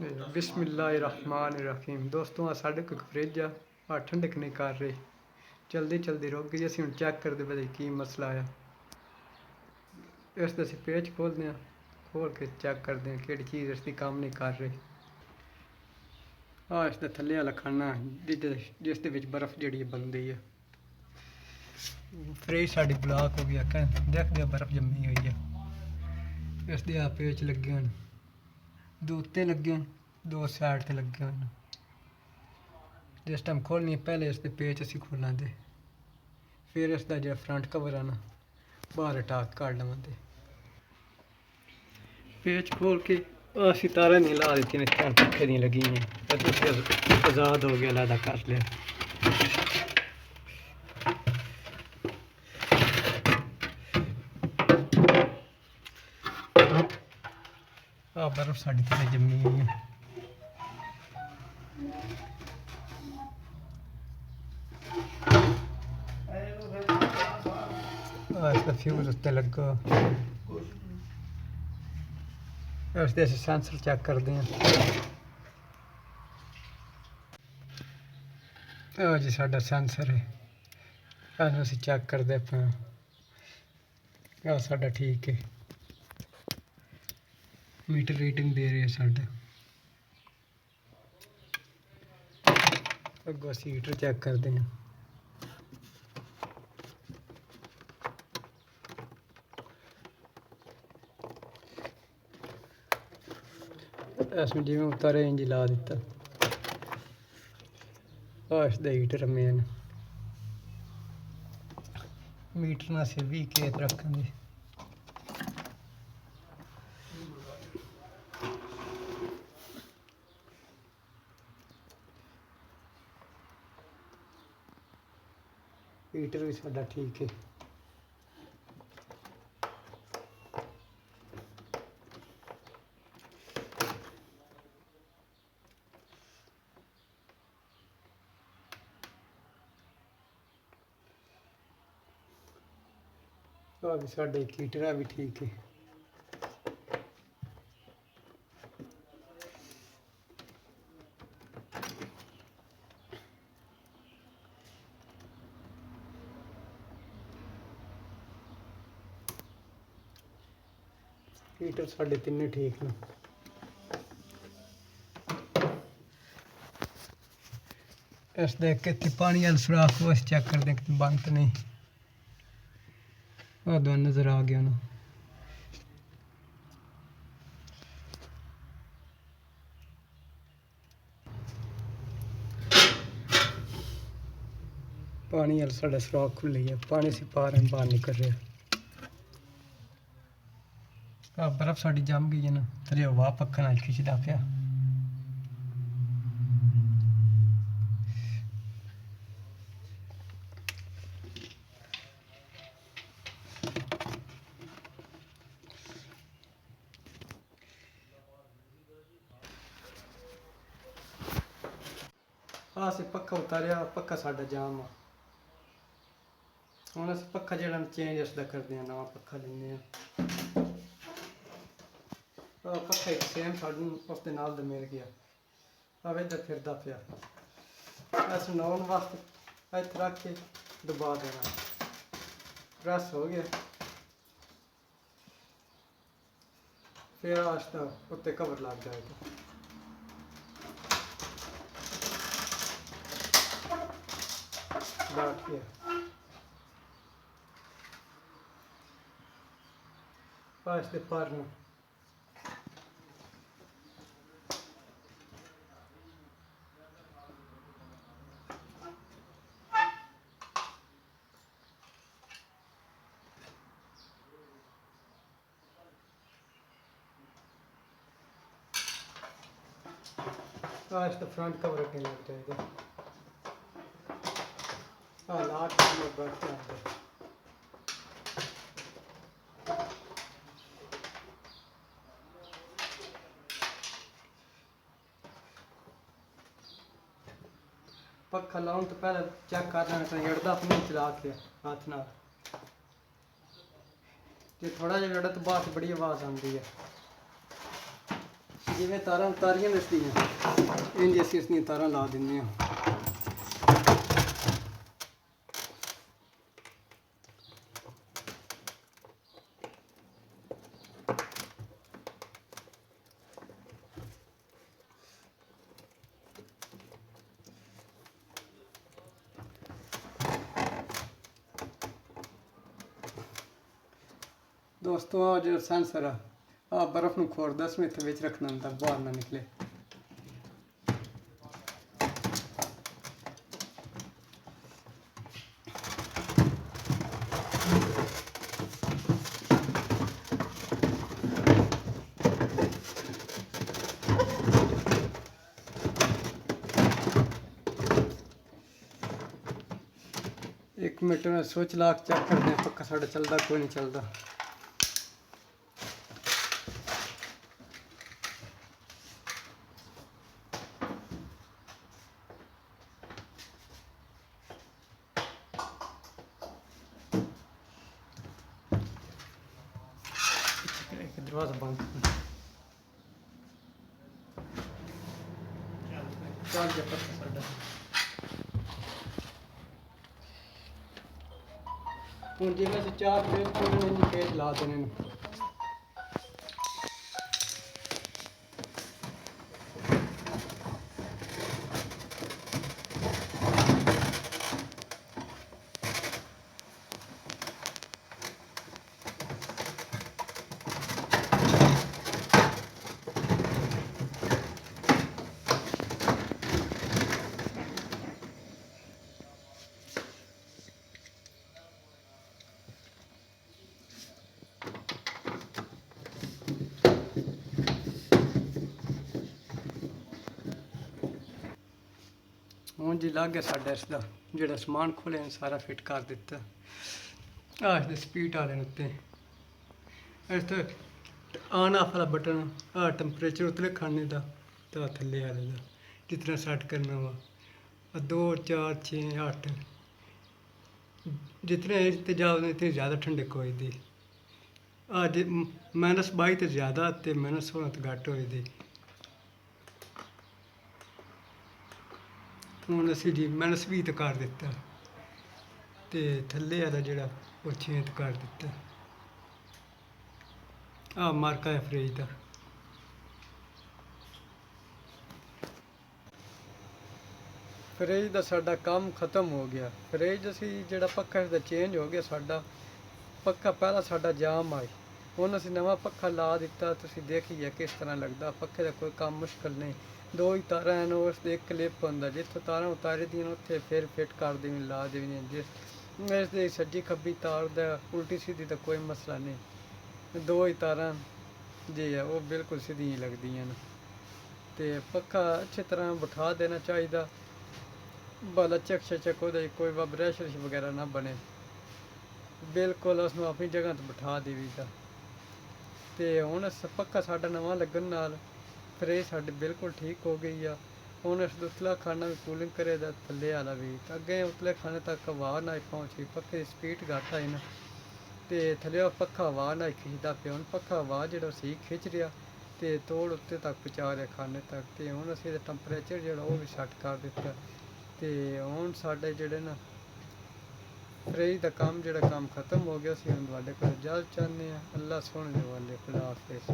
बिस्मिल्लाहिर्रहमानिर्रहीम दोस्तों आ साढ़े कोई फ्रिज आ ठंडक नहीं कर रही जल्दी जल्दी रुक गई असीं हुण चेक करते पे की मसला आया इस असीं पेच खोलते हैं खोल के चेक करते हैं कि चीज़ इसकी काम नहीं कर रही इसके थल्ले वाला खाना जिस बर्फ़ जी बनती है फ्रिज साड़ी ब्लॉक हो गया देखते बर्फ़ जमी हुई है इसके आ पेच लगे हुए दो उत्ते लगे हैं दो साइड से लगे हुए जिस टाइम खोलनी पहले इसके पेच असी खोलें दे फिर इसका जो फ्रंट कवर है ना बाहर हटा काट लवें पेच खोल के असी तारा नहीं ला दी ने चार पक्खे दी लगी हैं आज़ाद हो गया लादा कर लिया बर्फ साड़ी थले जमी हुई है इसका फ्यूज उत्ते लगा इसके सेंसर चेक करते हैं जी साडा सेंसर है असीं चेक करते पे साडा ठीक है मीटर रीडिंग दे रहे साडा अगों असीं हीटर चेक करते हैं इसमें जिवें उतारे इंज ला दिता इसका हीटर मेन मीटर ना असीं 20 केत रखेंगे हीटर भी साडा ठीक है भी साडा एक हीटर भी ठीक है हीटर साढ़े तीन ठीक ने इस देख के पानी वाल सुराख वो चेक कर दें कि बंद नहीं दो नज़र आ गया ना पानी वाल साढ़ा सुराख खुली है पानी से पार बाहर निकल रहा बर्फ साड़ी जम गई है ना थले हवा पक्खा नाल खिंचदा पिया असीं पक्खा उतारिया पक्खा साडा जाम आ हुण असीं पक्खा जेह्ड़ा चेंज इसदा करदे आं नवां पक्खा लैंदे आं पक्खा एक सेम सानूं उसदे नाल दा मिल गया अब इधर फिरदा पिया अस नौन वास्ते इत्थे रख के दबा देना प्रेस हो गया फिर आस्ता उत्ते कवर लग जाएगा बैठ गया इसके पर इसका फ्रंट कवर रखने लग जाएगा लाट में बैठते हैं पक्खा लाउन तो पहले चेक कर लेना चाहिए जड़दा अपनी चला के हाथ नाल जे थोड़ा जिहा जड़ा तो बाहर बड़ी आवाज़ आती है ਜਿਵੇਂ ਤਾਰਾਂ ਉਤਾਰੀਆਂ ਨੇ ਇਸਦੀਆਂ ਇੰਜ ਅਸੀਂ ਇਸਦੀਆਂ ਤਾਰਾਂ ਲਾ ਦਿੰਦੇ ਹਾਂ। ਦੋਸਤੋ ਆ ਜਿਹੜਾ ਸੈਂਸਰ ਆ ਬਰਫ਼ ਨੂੰ ਖੋਰਦਾ ਸਮੇਂ ਇੱਥੇ ਵਿੱਚ ਰੱਖਣਾ ਹੁੰਦਾ, ਬਾਹਰ ਨਾ ਨਿਕਲੇ। ਇੱਕ ਮਿੰਟ ਨਾਲ ਸਵਿਚ ਲਾ ਕੇ ਚੈੱਕ ਕਰਦੇ ਹਾਂ ਪੱਕਾ ਸਾਡਾ ਚੱਲਦਾ ਕੋਈ ਨਹੀਂ ਚੱਲਦਾ। दरवाजा बंद चल गया पत्ता साडा। हुण जिवें असीं चार पेज ला देने ने। ਹੁਣ ਜੀ ਲੱਗ ਗਿਆ ਸਾਡਾ ਇਸ ਦਾ ਜਿਹੜਾ ਸਮਾਨ ਖੋਲ੍ਹਿਆ ਸਾਰਾ ਫਿੱਟ ਕਰ ਦਿੱਤਾ। ਆਹ ਇਸ ਦੇ ਸਪੀਡ ਵਾਲੇ ਉੱਤੇ ਇਸ ਤੇ ਆਨ ਆਫ ਵਾਲਾ ਬਟਨ, ਆਹ ਟੈਂਪਰੇਚਰ ਉਤਲੇ ਖਾਣੇ ਦਾ ਤਾਂ ਥੱਲੇ ਵਾਲੇ ਦਾ ਜਿਤਨਾ ਸੈੱਟ ਕਰਨਾ ਵਾ 2 4 6 8 जितने एज ते जाओ इतनी ज़्यादा ठंडक होई दी। अज -22 तो ज़्यादा ते -16 तो घट होई दी। ਹੁਣ ਅਸੀਂ ਜੀ -20 ਤੇ ਕਰ ਦਿੱਤਾ ਤੇ ਥੱਲੇ ਵਾਲਾ ਜਿਹੜਾ ਉਹ 6 ਤੇ ਕਰ ਦਿੱਤਾ। ਆਹ ਮਾਰਕਾ ਹੈ ਫ੍ਰਿਜ ਦਾ। ਫ੍ਰਿਜ ਦਾ ਸਾਡਾ ਕੰਮ ਖਤਮ ਹੋ ਗਿਆ। ਫ੍ਰਿਜ ਅਸੀਂ ਜਿਹੜਾ ਪੱਖਾ ਇਸਦਾ ਚੇਂਜ ਹੋ ਗਿਆ। ਸਾਡਾ ਪੱਖਾ ਪਹਿਲਾਂ ਸਾਡਾ ਜਾਮ ਆਈ, ਹੁਣ ਅਸੀਂ ਨਵਾਂ ਪੱਖਾ ਲਾ ਦਿੱਤਾ। ਤੁਸੀਂ ਦੇਖੀਏ ਕਿਸ ਤਰ੍ਹਾਂ ਲੱਗਦਾ। ਪੱਖੇ ਦਾ ਕੋਈ ਕੰਮ ਮੁਸ਼ਕਲ ਨਹੀਂ। 2 ਹੀ ਤਾਰਾਂ ਹਨ, ਉਸ ਦੇ ਇੱਕ ਕਲਿੱਪ ਹੁੰਦਾ, ਜਿੱਥੋਂ ਤਾਰਾਂ ਉਤਾਰੀ ਦੀਆਂ ਉੱਥੇ ਫਿਰ ਫਿੱਟ ਕਰ ਦੇਣੀ, ਲਾ ਦੇਣੀ। ਜਿਸ ਇਸ ਦੀ ਸੱਜੀ ਖੱਬੀ ਤਾਰ ਦਾ ਉਲਟੀ ਸਿੱਧੀ ਦਾ ਕੋਈ ਮਸਲਾ ਨਹੀਂ। 2 ਹੀ ਤਾਰਾਂ ਜੀ ਹੈ ਉਹ ਬਿਲਕੁਲ ਸਿੱਧੀਆਂ ਲੱਗਦੀਆਂ ਨੇ। ਤੇ ਪੱਖਾ ਅੱਛੀ ਤਰ੍ਹਾਂ ਬਿਠਾ ਦੇਣਾ ਚਾਹੀਦਾ। भला चक ਉਹਦੇ ਕੋਈ ਵਾਈਬ੍ਰੇਸ਼ਨ ਵਗੈਰਾ ਨਾ ਬਣੇ। ਬਿਲਕੁਲ ਉਸ ਨੂੰ ਆਪਣੀ ਜਗ੍ਹਾ 'ਤੇ ਬਿਠਾ ਦੇਈਦਾ। ਤੇ ਹੁਣ ਪੱਖਾ ਸਾਡਾ ਨਵਾਂ ਲੱਗਣ ਨਾਲ ਫ੍ਰਿਜ ਸਾਡੀ ਬਿਲਕੁਲ ਠੀਕ ਹੋ ਗਈ ਆ। ਹੁਣ ਇਸ ਦਾ ਉਤਲਾ ਖਾਣਾ ਵੀ ਕੂਲਿੰਗ ਕਰੇਗਾ, ਥੱਲੇ ਵਾਲਾ ਵੀ। ਅੱਗੇ ਉਤਲੇ ਖਾਣੇ ਤੱਕ ਹਵਾ ਨਾ ਪਹੁੰਚੀ, ਪੱਖੇ ਦੀ ਸਪੀਡ ਘੱਟ ਆਈ ਨਾ ਤੇ ਥੱਲੇ ਪੱਖਾ ਹਵਾ ਨਾ ਖਿੱਚਦਾ ਪਿਆ। ਹੁਣ ਪੱਖਾ ਹਵਾ ਜਿਹੜਾ ਸੀ ਖਿੱਚ ਰਿਹਾ ਤੇ ਤੋੜ ਉੱਤੇ ਤੱਕ ਪਹੁੰਚਾ ਰਿਹਾ ਖਾਣੇ ਤੱਕ। ਤੇ ਹੁਣ ਅਸੀਂ ਇਹਦਾ ਟੈਂਪਰੇਚਰ ਜਿਹੜਾ ਉਹ ਵੀ ਸੈੱਟ ਕਰ ਦਿੱਤਾ। ਤੇ ਹੁਣ ਸਾਡੇ ਜਿਹੜੇ ਨਾ ਫ੍ਰਿਜ ਦਾ ਕੰਮ ਜਿਹੜਾ ਕੰਮ ਖਤਮ ਹੋ ਗਿਆ ਸੀ। ਹੁਣ ਤੁਹਾਡੇ ਕੋਲ ਇਜਾਜ਼ਤ ਚਾਹੁੰਦੇ ਹਾਂ। ਅੱਲਾ ਸੋਹਣੇ ਦੇ ਵਾਲੇ, ਖੁਦਾ ਹਾਫਿਜ਼।